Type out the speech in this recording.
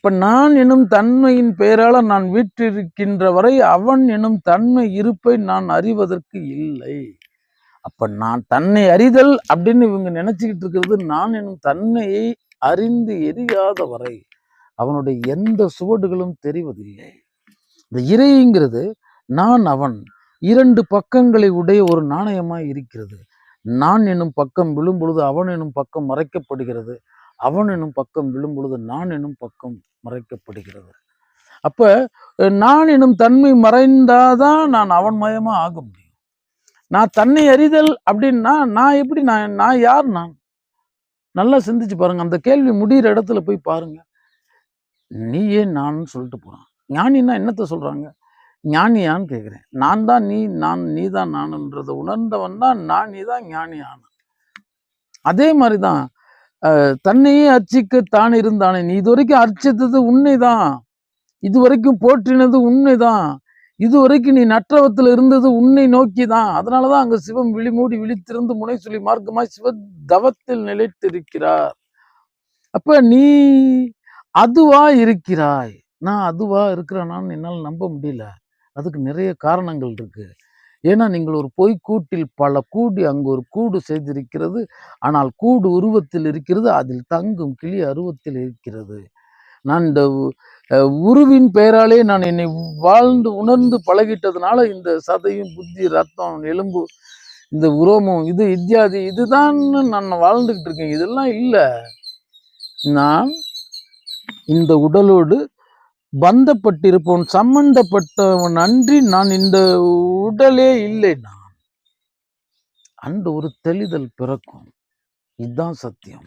இப்ப நான் எனும் தன்மையின் பெயரால நான் வீற்றிருக்கின்ற வரை அவன் எனும் தன்மை இருப்பை நான் அறிவதற்கு இல்லை. அப்ப நான் தன்னை அறிதல் அப்படின்னு இவங்க நினைச்சுக்கிட்டு இருக்கிறது, நான் எனும் தன்மையை அறிந்து எரியாத வரை அவனுடைய எந்த சுவடுகளும் தெரிவதில்லை. இந்த இறைங்கிறது நான் அவன் இரண்டு பக்கங்களை உடைய ஒரு நாணயமாய் இருக்கிறது. நான் எனும் பக்கம் விழும் பொழுது அவன் எனும் பக்கம் மறைக்கப்படுகிறது. அவன் எனும் பக்கம் விழும் பொழுது நான் எனும் பக்கம் மறைக்கப்படுகிறது. அப்ப நான் எனும் தன்மை மறைந்தாதான் நான் அவன் மயமா ஆக முடியும். நான் தன்னை அறிதல் அப்படின்னா நான் எப்படி, நான் யார்? நான் நல்லா சிந்திச்சு பாருங்க. அந்த கேள்வி முடிகிற இடத்துல போய் பாருங்க. நீ ஏன் நான் சொல்லிட்டு போறான். ஞானின்னா என்னத்த சொல்றாங்க? ஞானியான்னு கேட்குறேன். நான் தான் நீ, நான் நீ தான் நானுன்றதை உணர்ந்தவன் தான் நான், நீ தான் ஞானி ஆன. அதே மாதிரிதான் தன்னையே அர்ச்சிக்க தான் இருந்தானே. நீ இதுவரைக்கும் அர்ச்சித்தது உண்மைதான், இதுவரைக்கும் போற்றினது உண்மைதான், இதுவரைக்கும் நீ நற்றவத்தில் இருந்தது உன்னை நோக்கி தான். அதனாலதான் அங்க சிவம் விழிமூடி விழித்திருந்து முனை சொல்லி மார்க்கமாய் சிவ தவத்தில் நிலைத்திருக்கிறார். அப்ப நீ அதுவா இருக்கிறாய். நான் அதுவா இருக்கிறேனான்னு என்னால் நம்ப முடியல. அதுக்கு நிறைய காரணங்கள் இருக்கு. ஏன்னா நீங்கள் ஒரு பொய்க்கூட்டில் பல கூடி அங்கு ஒரு கூடு செய்திருக்கிறது. ஆனால் கூடு உருவத்தில் இருக்கிறது, அதில் தங்கும் கிளி அருவத்தில் இருக்கிறது. நான் இந்த உருவின் பெயராலே நான் என்னை வாழ்ந்து உணர்ந்து பழகிட்டதுனால இந்த சதையும் புத்தி ரத்தம் எலும்பு இந்த உரோமம் இது இத்தியாதி இதுதான் நான் வாழ்ந்துகிட்டு இருக்கேன். இதெல்லாம் இல்லை. நான் இந்த உடலோடு பந்தப்பட்டிருப்பவன், சம்பந்தப்பட்டவன் அன்றி நான் இந்த உடலே இல்லை. நான் அந்த ஒரு தெளிதல் பிறக்கும். இதுதான் சத்தியம்.